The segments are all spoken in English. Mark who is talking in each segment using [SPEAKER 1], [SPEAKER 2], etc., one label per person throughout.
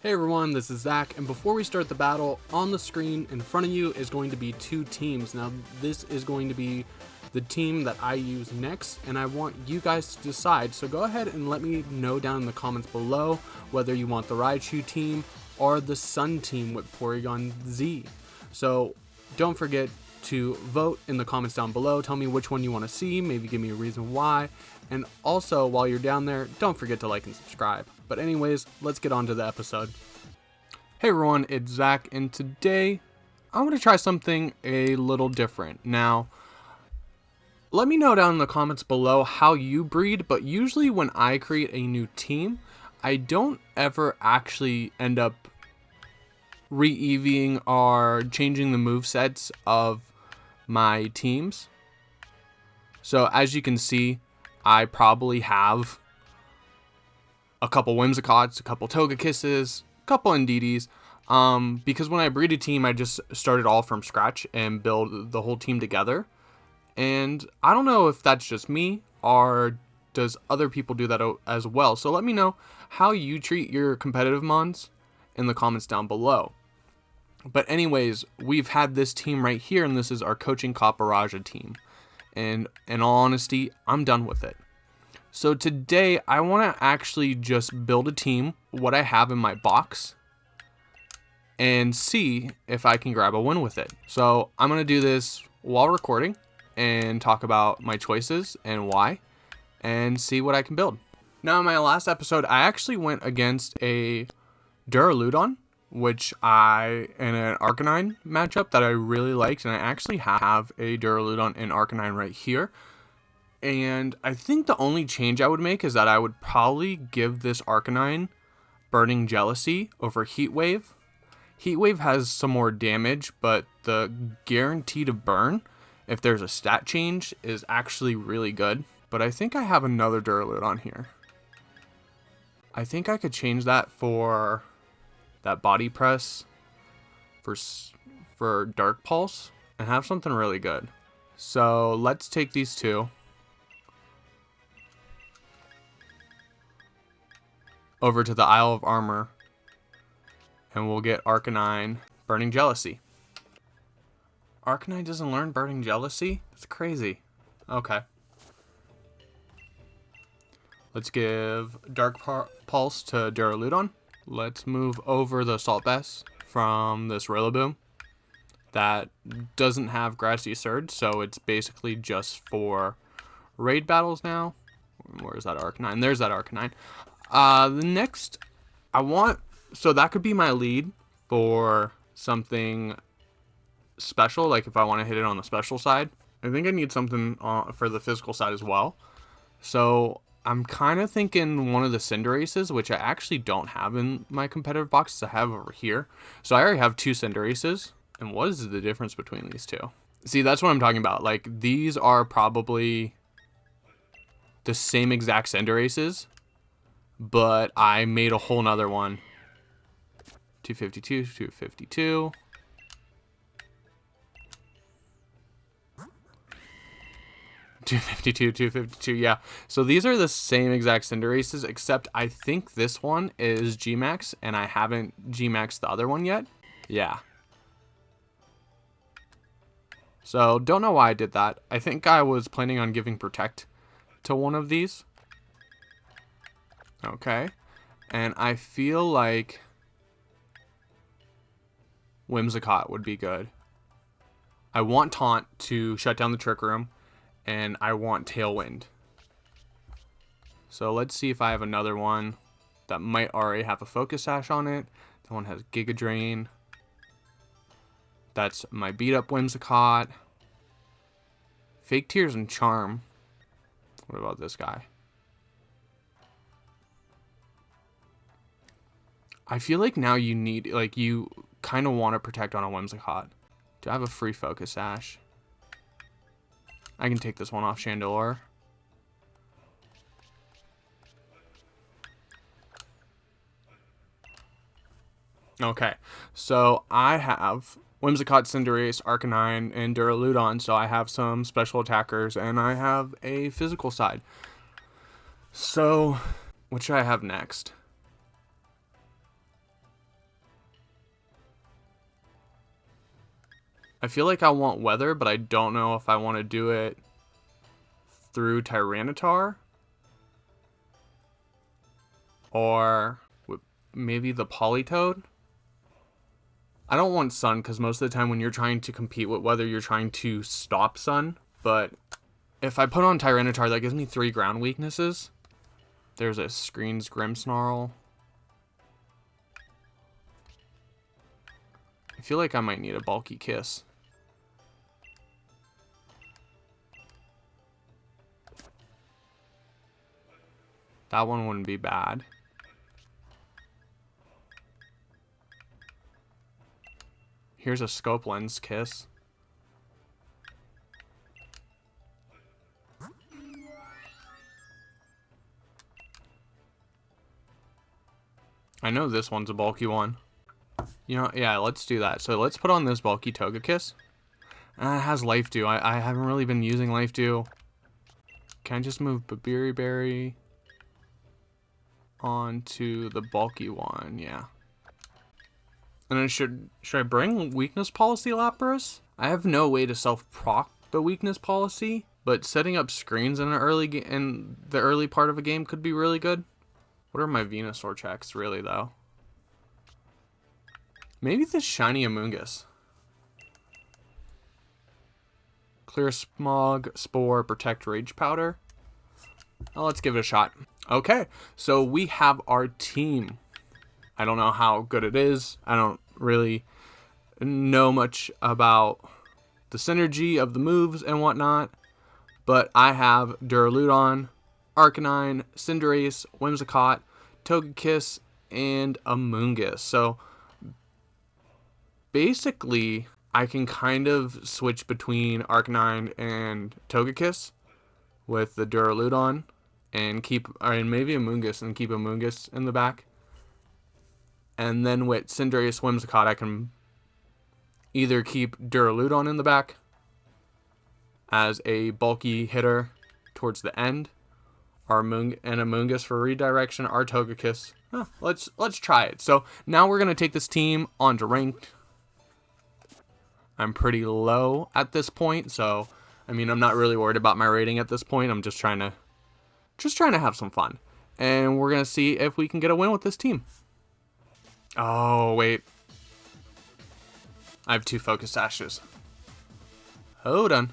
[SPEAKER 1] Hey everyone, this is Zach, and before we start the battle, on the screen in front of you is going to be two teams. Now, this is going to be the team that I use next, and I want you guys to decide. So go ahead and let me know down in the comments below whether you want the Raichu team or the Sun team with Porygon Z. So don't forget to vote in the comments down below. Tell me which one you want to see, maybe give me a reason why. And also, while you're down there, don't forget to like and subscribe. But anyways, let's get on to the episode. Hey everyone, it's Zach, and today I'm going to try something a little different. Now, let me know down in the comments below how you breed, but usually when I create a new team, I don't ever actually end up re-EVing or changing the movesets of my teams. So as you can see, I probably have a couple Whimsicots, a couple Togekisses, a couple Indeedis, because when I breed a team, I just start it all from scratch and build the whole team together. And I don't know if that's just me or does other people do that as well. So let me know how you treat your competitive mons in the comments down below. But anyways, we've had this team right here, and this is our Coaching Caparaja team. And in all honesty, I'm done with it. So today, I want to actually just build a team, what I have in my box, and see if I can grab a win with it. So I'm going to do this while recording and talk about my choices and why, and see what I can build. Now, in my last episode, I actually went against a Duraludon, which in an Arcanine matchup that I really liked, and I actually have a Duraludon in Arcanine right here. And I think the only change I would make is that I would probably give this Arcanine Burning Jealousy over Heat Wave. Heat Wave has some more damage, but the guarantee to burn, if there's a stat change, is actually really good. But I think I have another Duraludon here. I think I could change that for that Body Press for Dark Pulse and have something really good. So let's take these two over to the Isle of Armor, and we'll get Arcanine Burning Jealousy. Arcanine doesn't learn Burning Jealousy? That's crazy. Okay. Let's give Dark Pulse to Duraludon. Let's move over the Assault Vest from this Rillaboom that doesn't have Grassy Surge, so it's basically just for raid battles now. Where's that Arcanine? There's that Arcanine. The next, so that could be my lead for something special, like if I want to hit it on the special side. I think I need something for the physical side as well. So I'm kind of thinking one of the Cinderaces, which I actually don't have in my competitive boxes. I have over here. So I already have two Cinderaces. And what is the difference between these two? See, that's what I'm talking about. Like, these are probably the same exact Cinderaces, but I made a whole nother one. 252, 252. $252, yeah. So these are the same exact Cinderaces, except I think this one is G-Max, and I haven't G-Maxed the other one yet. Yeah. So, don't know why I did that. I think I was planning on giving Protect to one of these. Okay. And I feel like Whimsicott would be good. I want Taunt to shut down the Trick Room, and I want Tailwind. So let's see if I have another one that might already have a Focus Sash on it. That one has Giga Drain. That's my beat up Whimsicott. Fake Tears and Charm. What about this guy? I feel like now you need, like, you kind of want to protect on a Whimsicott. Do I have a free Focus Sash? I can take this one off Chandelure. Okay, so I have Whimsicott, Cinderace, Arcanine, and Duraludon, so I have some special attackers, and I have a physical side. So, what should I have next? I feel like I want weather, but I don't know if I want to do it through Tyranitar or maybe the Politoed. I don't want sun because most of the time when you're trying to compete with weather, you're trying to stop sun. But if I put on Tyranitar, that gives me 3 ground weaknesses. There's a Screen's Grimmsnarl. I feel like I might need a bulky Kiss. That one wouldn't be bad. Here's a Scope Lens Kiss. I know this one's a bulky one. You know, yeah, let's do that. So let's put on this bulky Togekiss. It has Life Dew. I haven't really been using Life Dew. Can I just move Babiri Berry onto the bulky one? Yeah. And then should I bring Weakness Policy Lapras? I have no way to self-proc the Weakness Policy, but setting up screens in the early part of a game could be really good. What are my Venusaur checks, really, though? Maybe this shiny Amoonguss. Clear Smog, Spore, Protect, Rage Powder. Well, let's give it a shot. Okay, so we have our team. I don't know how good it is. I don't really know much about the synergy of the moves and whatnot. But I have Duraludon, Arcanine, Cinderace, Whimsicott, Togekiss, and Amoonguss. So basically, I can kind of switch between Arcanine and Togekiss with the Duraludon and maybe Amoonguss and keep Amoonguss in the back. And then with Cinderace, Whimsicott, I can either keep Duraludon in the back as a bulky hitter towards the end, or Amoonguss for redirection, or Togekiss. Let's try it. So now we're gonna take this team onto ranked. I'm pretty low at this point, so I mean I'm not really worried about my rating at this point. I'm just trying to have some fun, and we're gonna see if we can get a win with this team. Oh wait, I have 2 Focus Sashes. Hold on.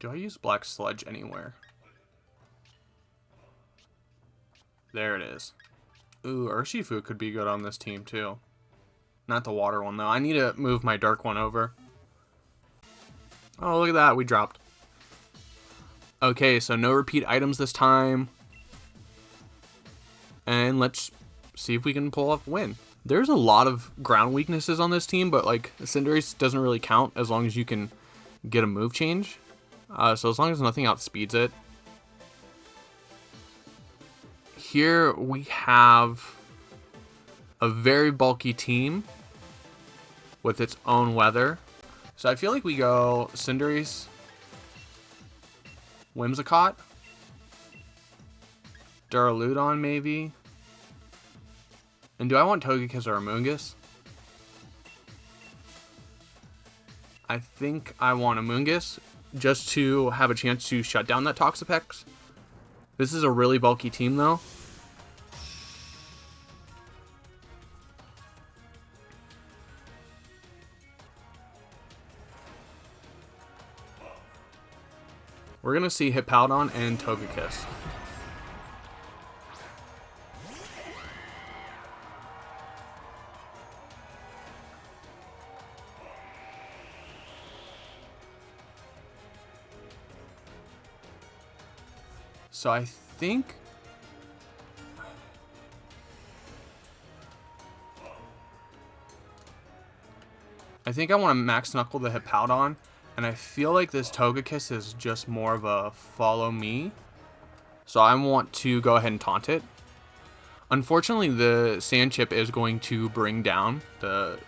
[SPEAKER 1] Do I use Black Sludge anywhere? There it is. Ooh, Urshifu could be good on this team too. Not the water one though. I need to move my dark one over. Oh, look at that. We dropped. Okay, so no repeat items this time. And let's see if we can pull off a win. There's a lot of ground weaknesses on this team, but like Cinderace doesn't really count as long as you can get a move change. So as long as nothing outspeeds it. Here we have a very bulky team with its own weather. So I feel like we go Cinderace, Whimsicott, Duraludon maybe. And do I want Togekiss or Amoonguss? I think I want Amoonguss just to have a chance to shut down that Toxapex. This is a really bulky team though. We're going to see Hippowdon and Togekiss. So I think I want to Max Knuckle the Hippowdon, and I feel like this Togekiss is just more of a follow me. So I want to go ahead and taunt it. Unfortunately, the Sand Chip is going to bring down the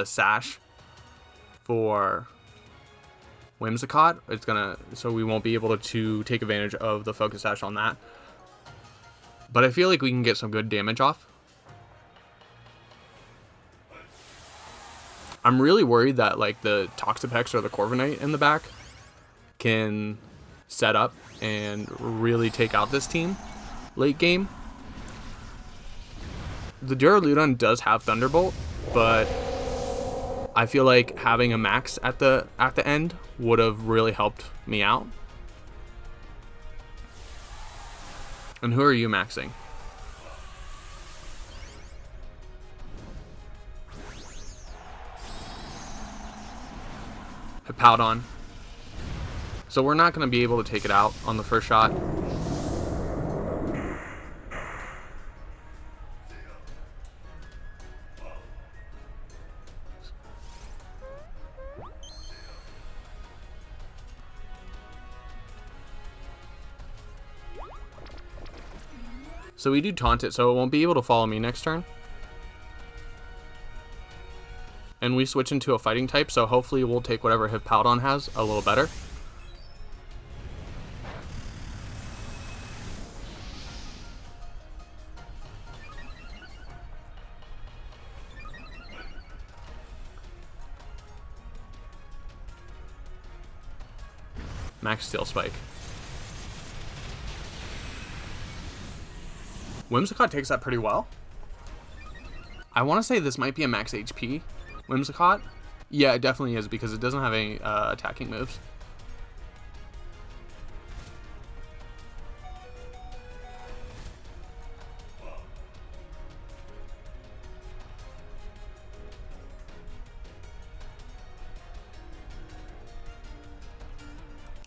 [SPEAKER 1] Sash for Whimsicott. So we won't be able to take advantage of the Focus Sash on that. But I feel like we can get some good damage off. I'm really worried that like the Toxapex or the Corviknight in the back can set up and really take out this team late game. The Duraludon does have Thunderbolt, but I feel like having a max at the end would have really helped me out. And who are you maxing? Hippowdon. So we're not going to be able to take it out on the first shot. So we do taunt it, so it won't be able to follow me next turn. And we switch into a fighting type, so hopefully we'll take whatever Hippowdon has a little better. Max Steel Spike. Whimsicott takes that pretty well. I want to say this might be a max HP Whimsicott. Yeah, it definitely is because it doesn't have any attacking moves.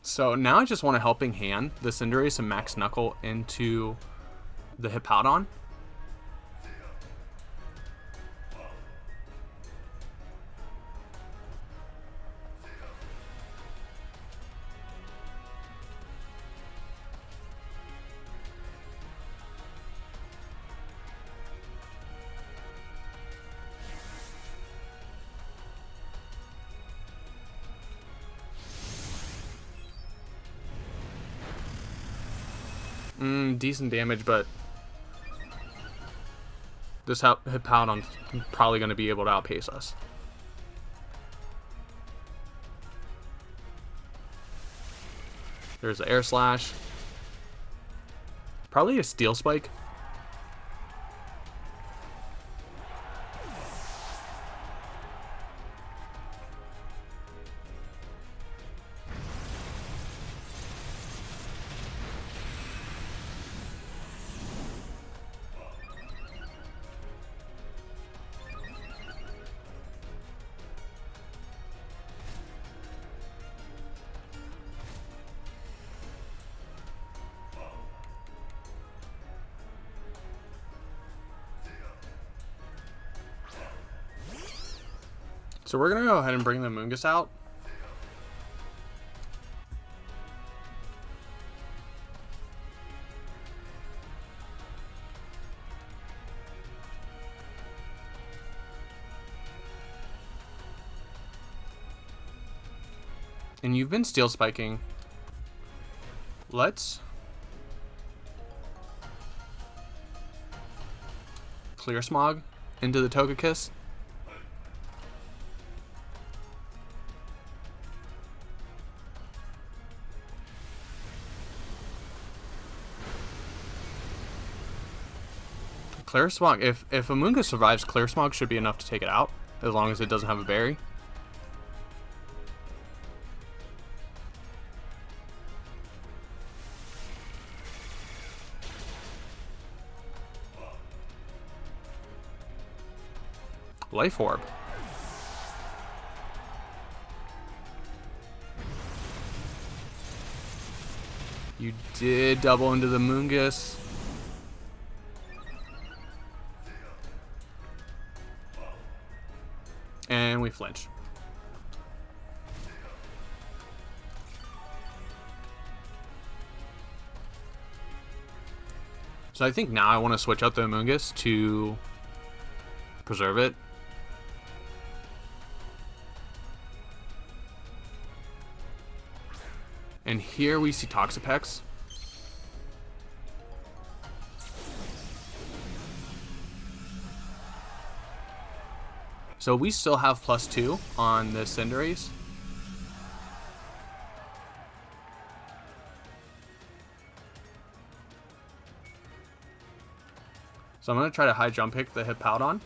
[SPEAKER 1] So now I just want a helping hand the Cinderace and Max Knuckle into the Hippowdon. Decent damage, but this Hippowdon's probably going to be able to outpace us. There's the Air Slash. Probably a Steel Spike. So we're going to go ahead and bring the Mungus out. And you've been Steel Spiking. Let's Clear Smog into the Togekiss. Clear Smog, if Amoonguss survives, Clear Smog should be enough to take it out, as long as it doesn't have a berry. Life Orb. You did double into the Amoonguss. And we flinch. So I think now I want to switch out the Amoonguss to preserve it. And here we see Toxapex. So we still have +2 on the Cinderace. So I'm going to try to high jump kick the Hippowdon.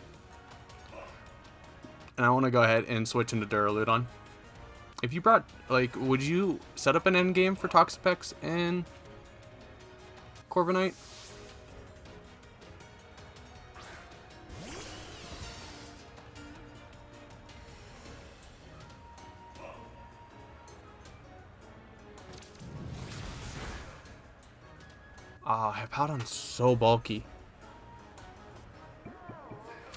[SPEAKER 1] And I want to go ahead and switch into Duraludon. If you brought, like, would you set up an end game for Toxapex and Corviknight? Ah, Hippowdon's so bulky.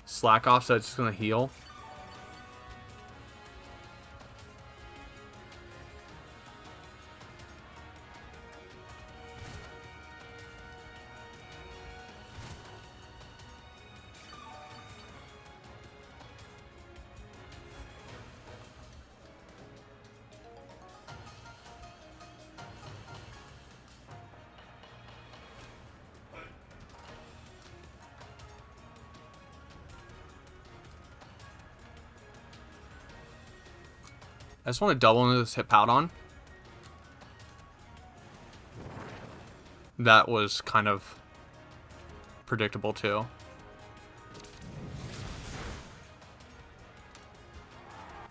[SPEAKER 1] Slack off, so it's just gonna heal. I just want to double into this Hippowdon. That was kind of predictable too.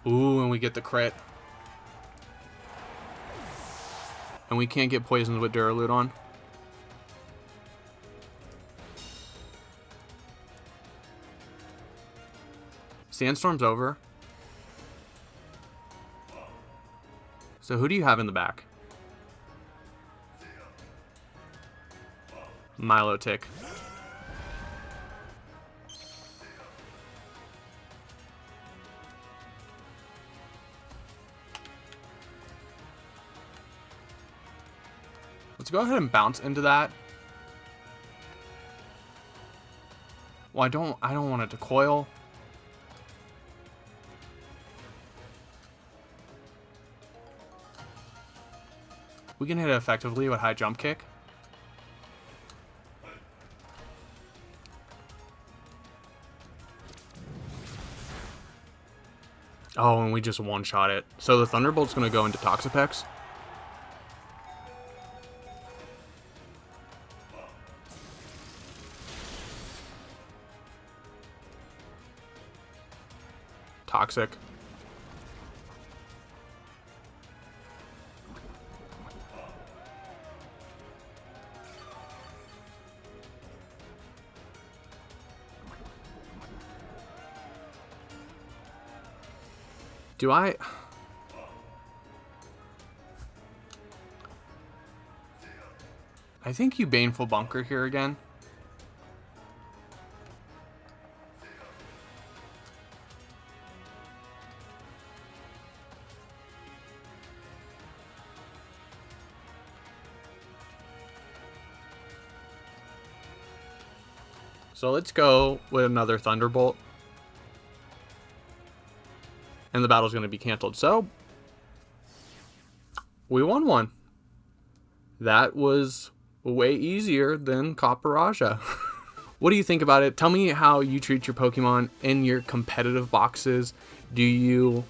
[SPEAKER 1] Ooh, and we get the crit. And we can't get poisoned with Duraludon. Sandstorm's over. So who do you have in the back? Milotic. Let's go ahead and bounce into that. Well, I don't want it to coil. We can hit it effectively with high jump kick. Oh, and we just one-shot it. So the Thunderbolt's going to go into Toxapex. Toxic. Do I think you Baneful Bunker here again. So let's go with another Thunderbolt. And the battle's going to be canceled. So, we won one. That was way easier than Copperaja. What do you think about it? Tell me how you treat your Pokemon in your competitive boxes. Do you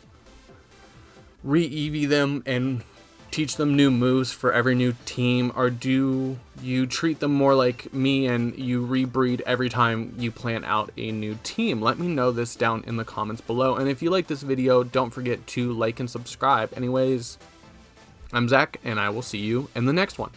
[SPEAKER 1] re-EV them and teach them new moves for every new team? Or do you treat them more like me and you rebreed every time you plan out a new team? Let me know this down in the comments below. And if you like this video, don't forget to like and subscribe. Anyways, I'm Zach, and I will see you in the next one.